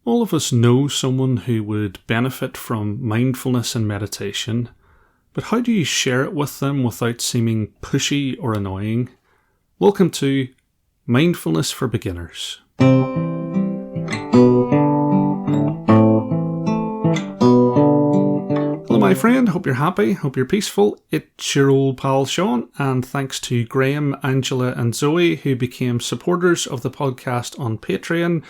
All of us know someone who would benefit from mindfulness and meditation, but how do you share it with them without seeming pushy or annoying? Welcome to Mindfulness for Beginners. Hello my friend, hope you're happy, hope you're peaceful. It's your old pal Sean, and thanks to Graham, Angela and Zoe who became supporters of the podcast on Patreon.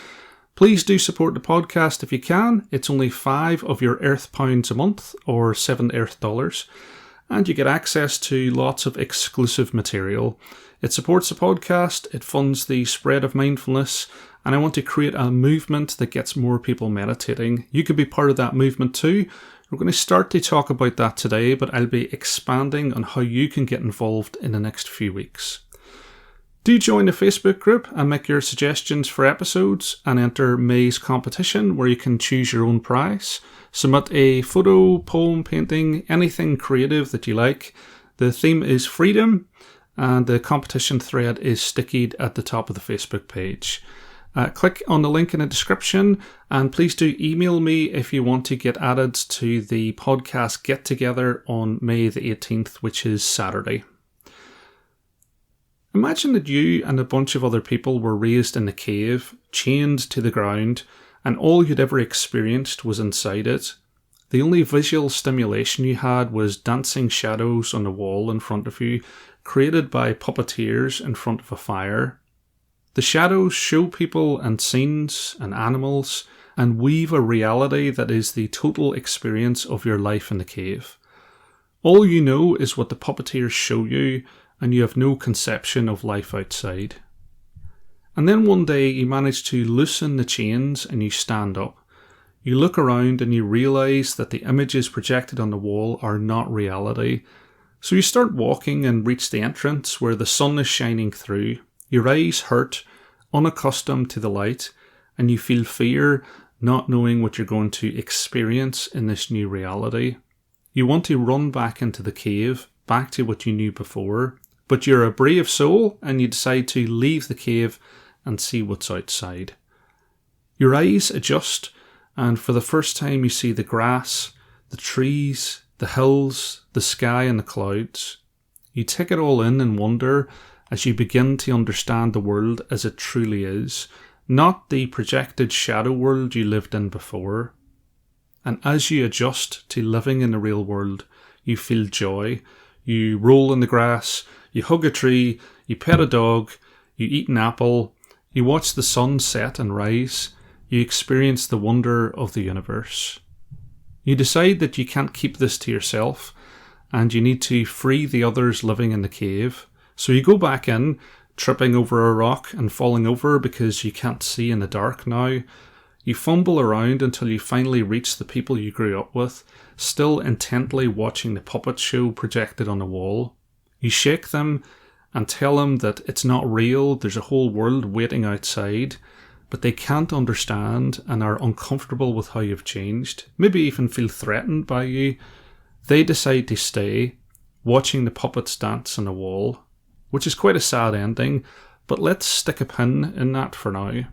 Please do support the podcast if you can. It's only 5 of your Earth pounds a month, or 7 Earth dollars, and you get access to lots of exclusive material. It supports the podcast, it funds the spread of mindfulness, and I want to create a movement that gets more people meditating. You could be part of that movement too. We're going to start to talk about that today, but I'll be expanding on how you can get involved in the next few weeks. Do join the Facebook group and make your suggestions for episodes and enter May's competition where you can choose your own prize. Submit a photo, poem, painting, anything creative that you like. The theme is freedom and the competition thread is stickied at the top of the Facebook page. Click on the link in the description and please do email me if you want to get added to the podcast get together on May the 18th, which is Saturday. Imagine that you and a bunch of other people were raised in a cave, chained to the ground, and all you'd ever experienced was inside it. The only visual stimulation you had was dancing shadows on the wall in front of you, created by puppeteers in front of a fire. The shadows show people and scenes and animals and weave a reality that is the total experience of your life in the cave. All you know is what the puppeteers show you, and you have no conception of life outside. And then one day you manage to loosen the chains and you stand up. You look around and you realise that the images projected on the wall are not reality. So you start walking and reach the entrance where the sun is shining through. Your eyes hurt, unaccustomed to the light, and you feel fear, not knowing what you're going to experience in this new reality. You want to run back into the cave, back to what you knew before, but you're a brave soul and you decide to leave the cave and see what's outside. Your eyes adjust, and for the first time you see the grass, the trees, the hills, the sky and the clouds. You take it all in and wonder as you begin to understand the world as it truly is, not the projected shadow world you lived in before. And as you adjust to living in the real world, you feel joy. You roll in the grass, you hug a tree, you pet a dog, you eat an apple, you watch the sun set and rise, you experience the wonder of the universe. You decide that you can't keep this to yourself and you need to free the others living in the cave. So you go back in, tripping over a rock and falling over because you can't see in the dark now. You fumble around until you finally reach the people you grew up with, still intently watching the puppet show projected on the wall. You shake them and tell them that it's not real, there's a whole world waiting outside, but they can't understand and are uncomfortable with how you've changed, maybe even feel threatened by you. They decide to stay, watching the puppets dance on the wall, which is quite a sad ending, but let's stick a pin in that for now.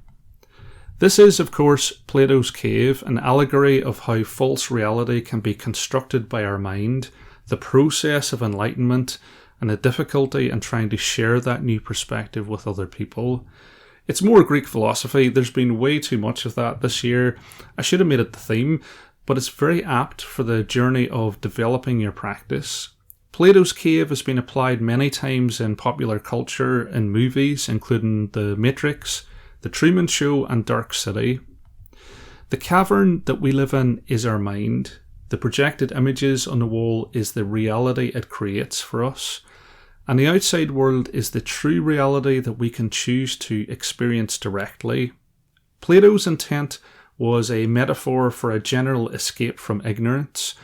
This is, of course, Plato's Cave, an allegory of how false reality can be constructed by our mind, the process of enlightenment, and the difficulty in trying to share that new perspective with other people. It's more Greek philosophy. There's been way too much of that this year. I should have made it the theme, but it's very apt for the journey of developing your practice. Plato's Cave has been applied many times in popular culture and movies, including The Matrix, The Truman Show and Dark City. The cavern that we live in is our mind. The projected images on the wall is the reality it creates for us. And the outside world is the true reality that we can choose to experience directly. Plato's intent was a metaphor for a general escape from ignorance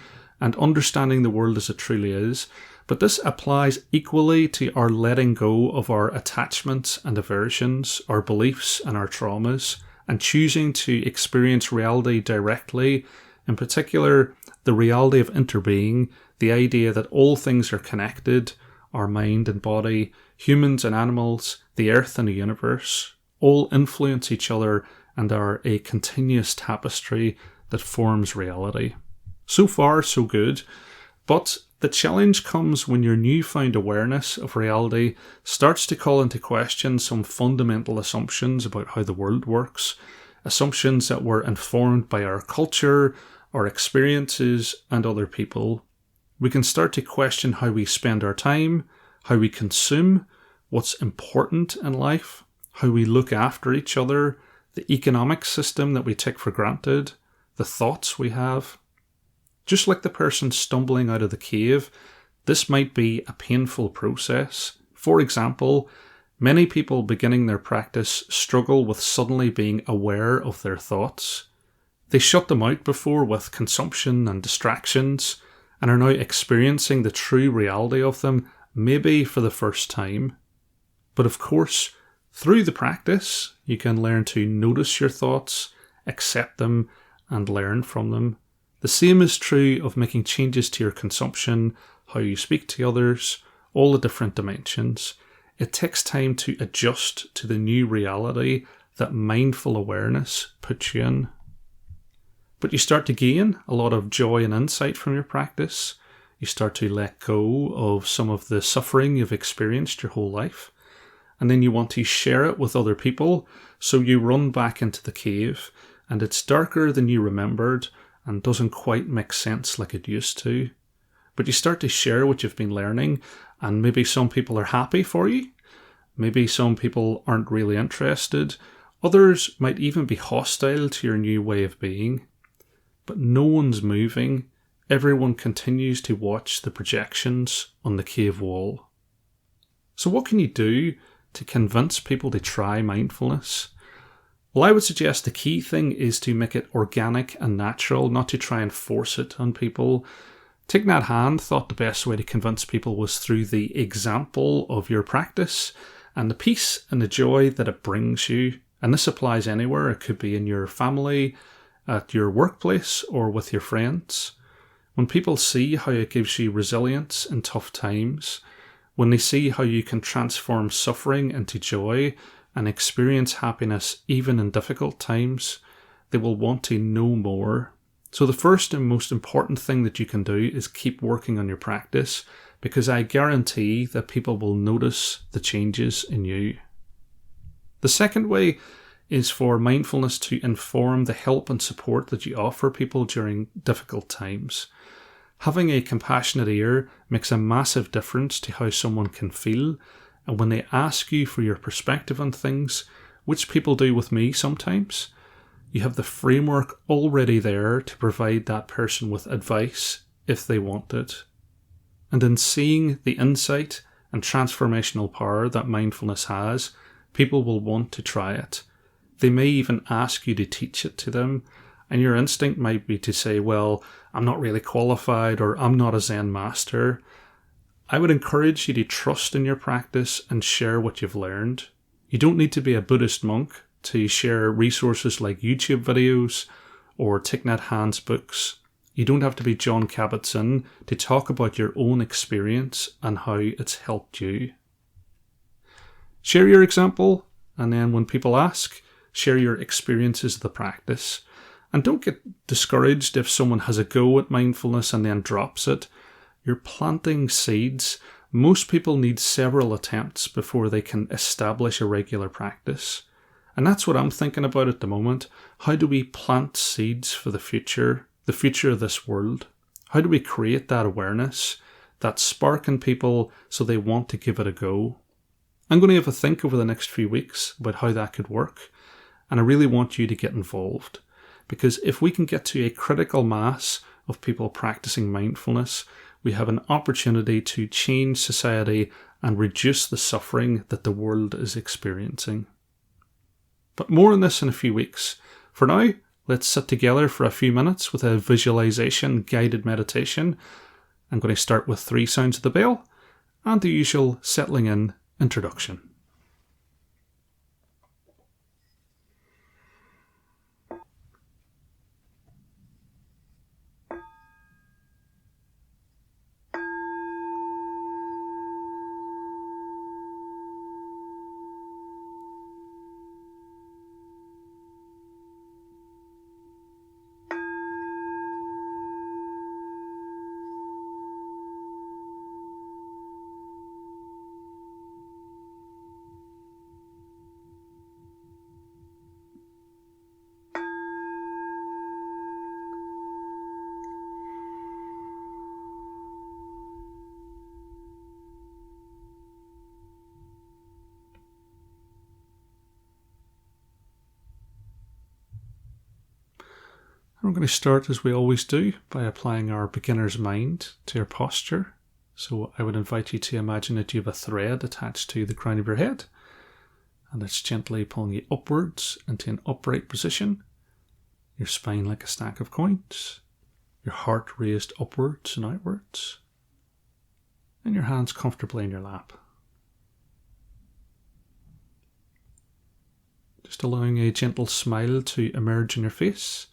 and understanding the world as it truly is, but this applies equally to our letting go of our attachments and aversions, our beliefs and our traumas, and choosing to experience reality directly, in particular the reality of interbeing, the idea that all things are connected, our mind and body, humans and animals, the earth and the universe, all influence each other and are a continuous tapestry that forms reality. So far, so good, but the challenge comes when your newfound awareness of reality starts to call into question some fundamental assumptions about how the world works, assumptions that were informed by our culture, our experiences, and other people. We can start to question how we spend our time, how we consume, what's important in life, how we look after each other, the economic system that we take for granted, the thoughts we have. Just like the person stumbling out of the cave, this might be a painful process. For example, many people beginning their practice struggle with suddenly being aware of their thoughts. They shut them out before with consumption and distractions, and are now experiencing the true reality of them, maybe for the first time. But of course, through the practice, you can learn to notice your thoughts, accept them, and learn from them. The same is true of making changes to your consumption, how you speak to others, all the different dimensions. It takes time to adjust to the new reality that mindful awareness puts you in. But you start to gain a lot of joy and insight from your practice. You start to let go of some of the suffering you've experienced your whole life. And then you want to share it with other people, so you run back into the cave, and it's darker than you remembered and doesn't quite make sense like it used to. But you start to share what you've been learning, and maybe some people are happy for you. Maybe some people aren't really interested. Others might even be hostile to your new way of being. But no one's moving. Everyone continues to watch the projections on the cave wall. So what can you do to convince people to try mindfulness? Well, I would suggest the key thing is to make it organic and natural, not to try and force it on people. Thich Nhat Hanh thought the best way to convince people was through the example of your practice and the peace and the joy that it brings you. And this applies anywhere. It could be in your family, at your workplace, or with your friends. When people see how it gives you resilience in tough times, when they see how you can transform suffering into joy and experience happiness even in difficult times, they will want to know more. So the first and most important thing that you can do is keep working on your practice, because I guarantee that people will notice the changes in you. The second way is for mindfulness to inform the help and support that you offer people during difficult times. Having a compassionate ear makes a massive difference to how someone can feel, and when they ask you for your perspective on things, which people do with me sometimes, you have the framework already there to provide that person with advice if they want it. And in seeing the insight and transformational power that mindfulness has, people will want to try it. They may even ask you to teach it to them, and your instinct might be to say, well, I'm not really qualified, or I'm not a Zen master. I would encourage you to trust in your practice and share what you've learned. You don't need to be a Buddhist monk to share resources like YouTube videos or Thich Nhat Hanh's books. You don't have to be John Kabat-Zinn to talk about your own experience and how it's helped you. Share your example, and then when people ask, share your experiences of the practice. And don't get discouraged if someone has a go at mindfulness and then drops it. You're planting seeds. Most people need several attempts before they can establish a regular practice. And that's what I'm thinking about at the moment. How do we plant seeds for the future of this world? How do we create that awareness, that spark in people so they want to give it a go? I'm going to have a think over the next few weeks about how that could work. And I really want you to get involved. Because if we can get to a critical mass of people practicing mindfulness, we have an opportunity to change society and reduce the suffering that the world is experiencing. But more on this in a few weeks. For now, let's sit together for a few minutes with a visualization guided meditation. I'm going to start with 3 sounds of the bell and the usual settling in introduction. We're going to start, as we always do, by applying our beginner's mind to your posture. So I would invite you to imagine that you have a thread attached to the crown of your head, and it's gently pulling you upwards into an upright position, your spine like a stack of coins, your heart raised upwards and outwards, and your hands comfortably in your lap. Just allowing a gentle smile to emerge in your face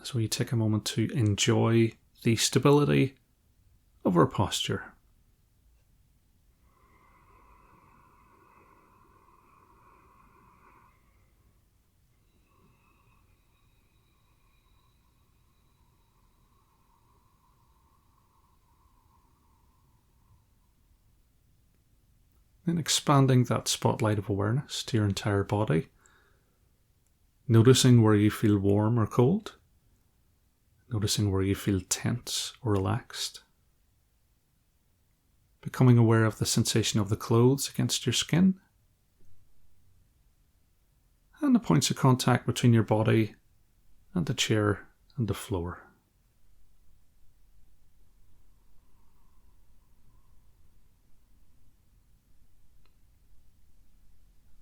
as we take a moment to enjoy the stability of our posture. Then expanding that spotlight of awareness to your entire body, noticing where you feel warm or cold, noticing where you feel tense or relaxed, becoming aware of the sensation of the clothes against your skin, and the points of contact between your body and the chair and the floor.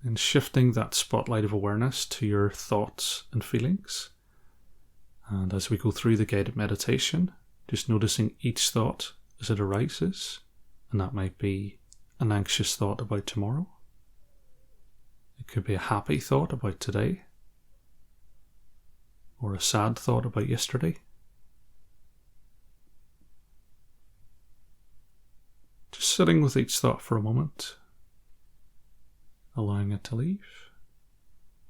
And shifting that spotlight of awareness to your thoughts and feelings. And as we go through the guided meditation, just noticing each thought as it arises. And that might be an anxious thought about tomorrow. It could be a happy thought about today. Or a sad thought about yesterday. Just sitting with each thought for a moment, allowing it to leave,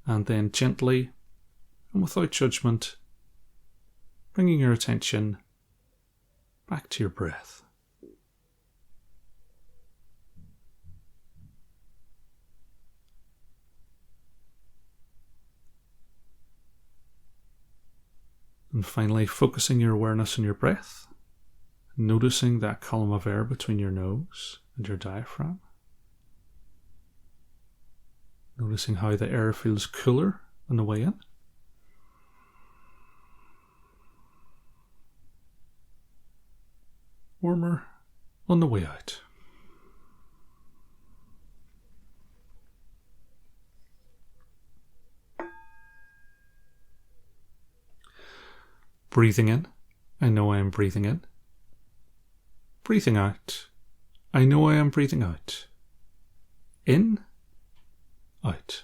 and then gently and without judgment, bringing your attention back to your breath. And finally, focusing your awareness on your breath, noticing that column of air between your nose and your diaphragm. Noticing how the air feels cooler on the way in. Warmer on the way out. Breathing in, I know I am breathing in. Breathing out, I know I am breathing out. In, out.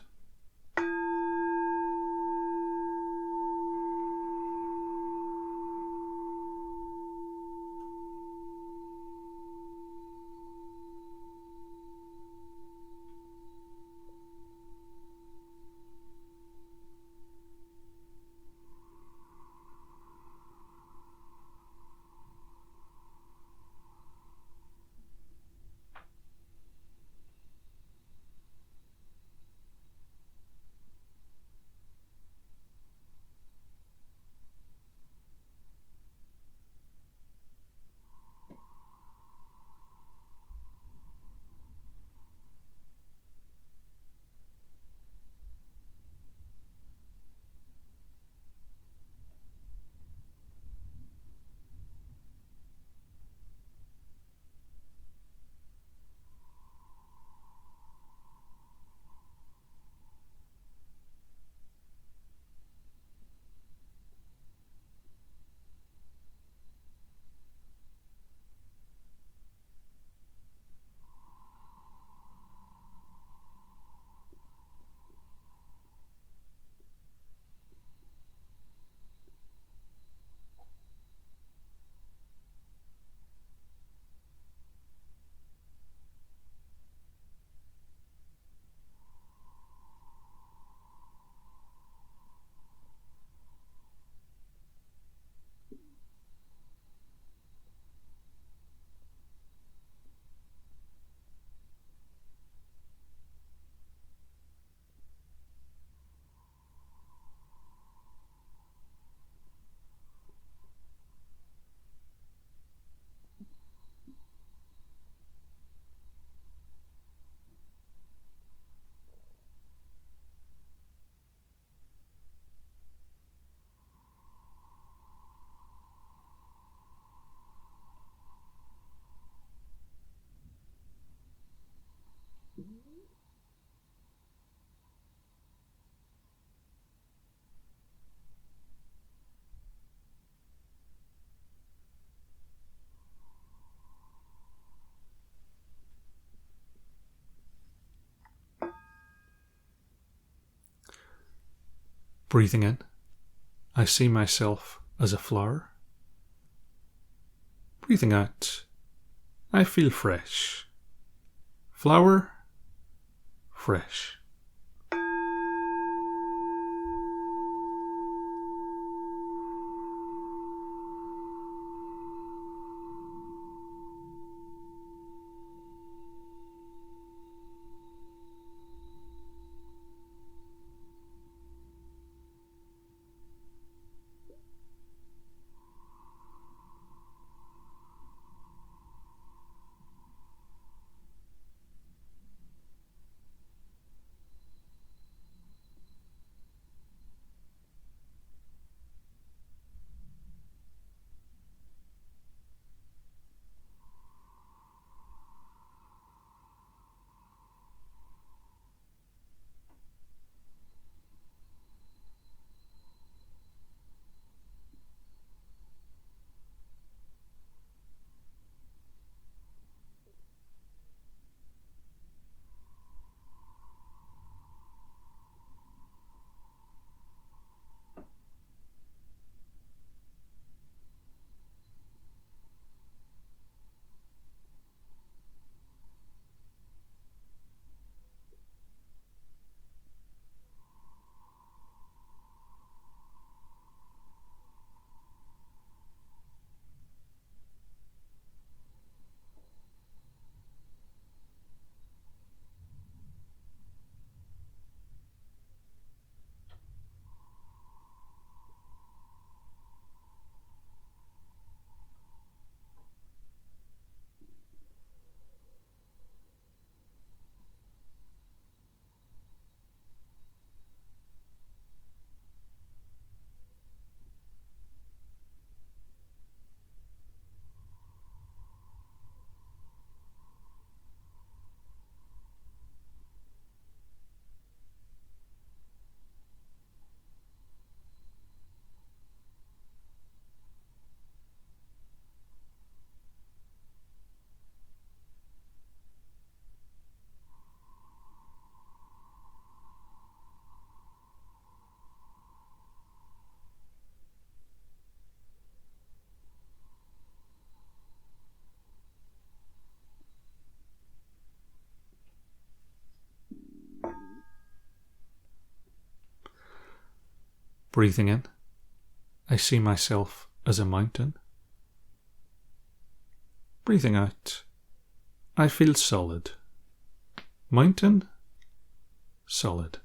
Breathing in, I see myself as a flower. Breathing out, I feel fresh. Flower, fresh. Breathing in, I see myself as a mountain. Breathing out, I feel solid. Mountain, solid.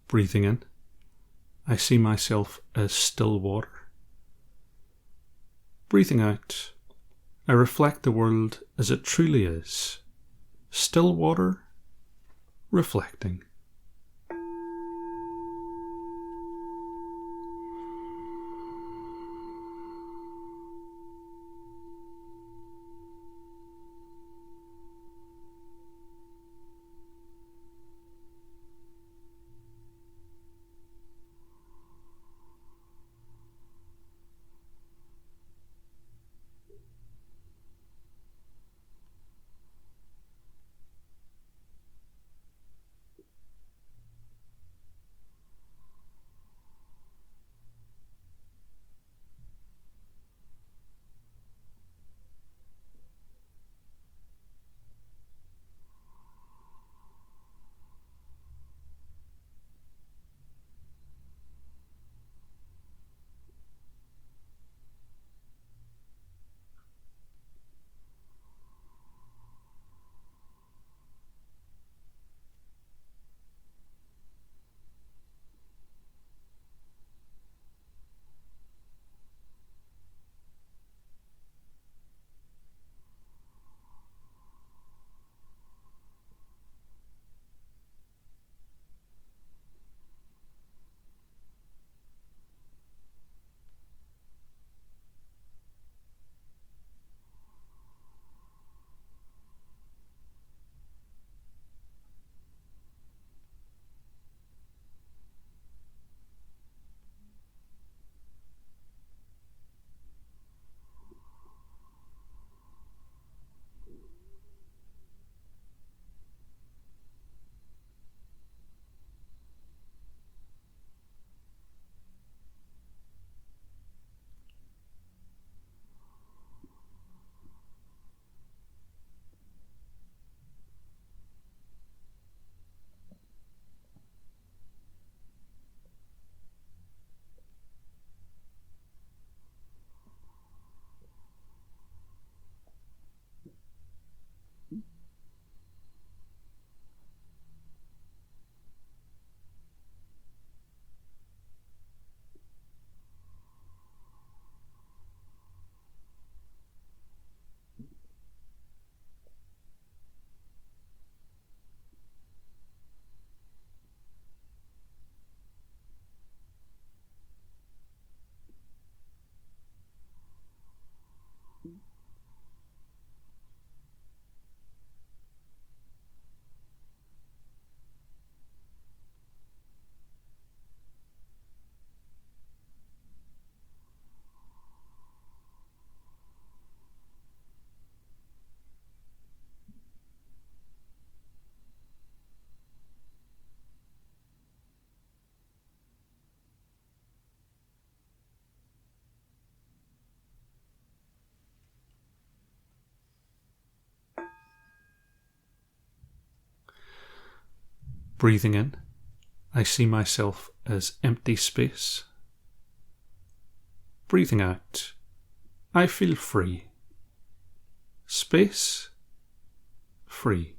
Breathing in, I see myself as still water. Breathing out, I reflect the world as it truly is. Still water, reflecting. Breathing in, I see myself as empty space. Breathing out, I feel free. Space, free.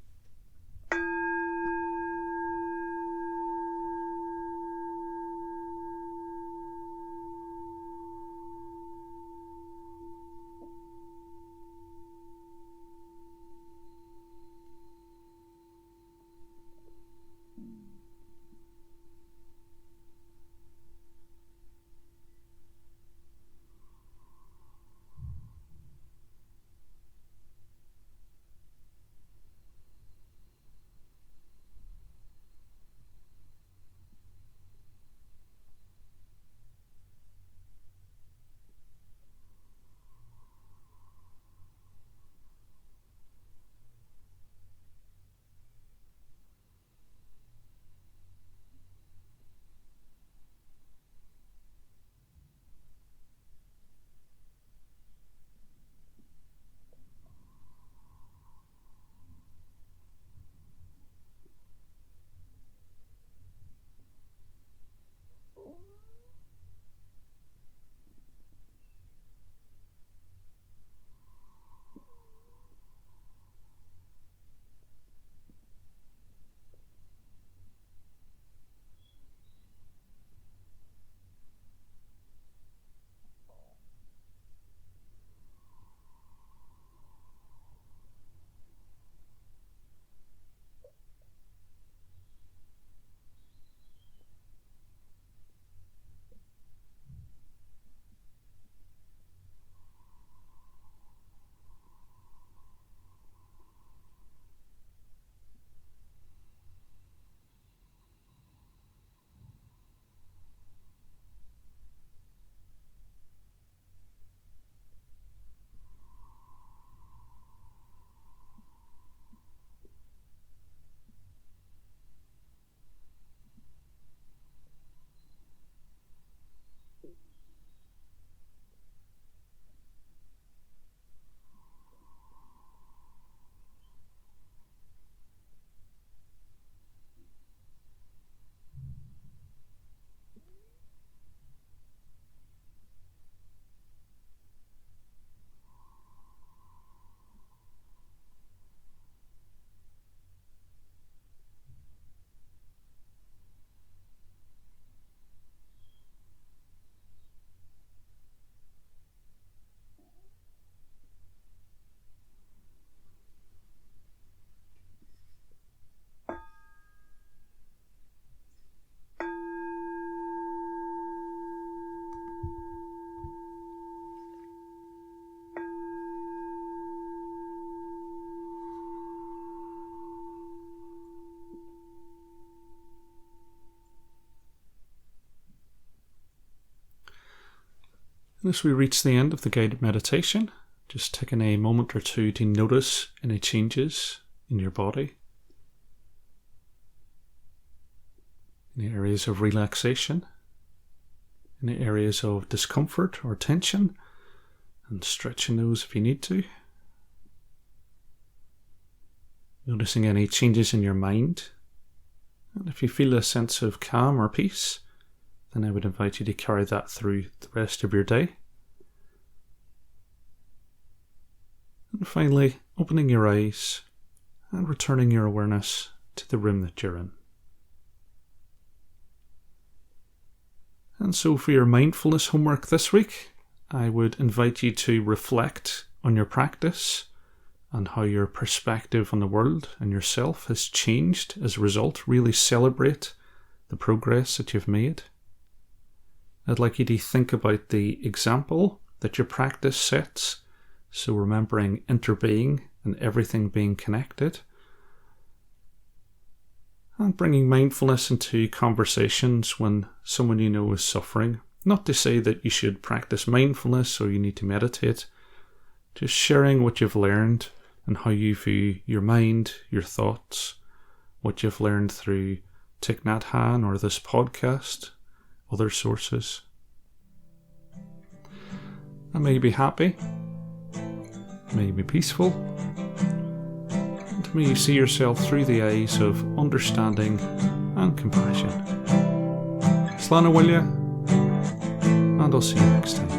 And as we reach the end of the guided meditation, just taking a moment or two to notice any changes in your body, any areas of relaxation, any areas of discomfort or tension, and stretching those if you need to. Noticing any changes in your mind. And if you feel a sense of calm or peace, then I would invite you to carry that through the rest of your day. And finally, opening your eyes and returning your awareness to the room that you're in. And so for your mindfulness homework this week, I would invite you to reflect on your practice and how your perspective on the world and yourself has changed as a result. Really celebrate the progress that you've made. I'd like you to think about the example that your practice sets, so remembering interbeing and everything being connected, and bringing mindfulness into conversations when someone you know is suffering. Not to say that you should practice mindfulness or you need to meditate, just sharing what you've learned and how you view your mind, your thoughts, what you've learned through Thich Nhat Hanh or this podcast, other sources. And may you be happy, may you be peaceful, and may you see yourself through the eyes of understanding and compassion. Slán Bhuile, and I'll see you next time.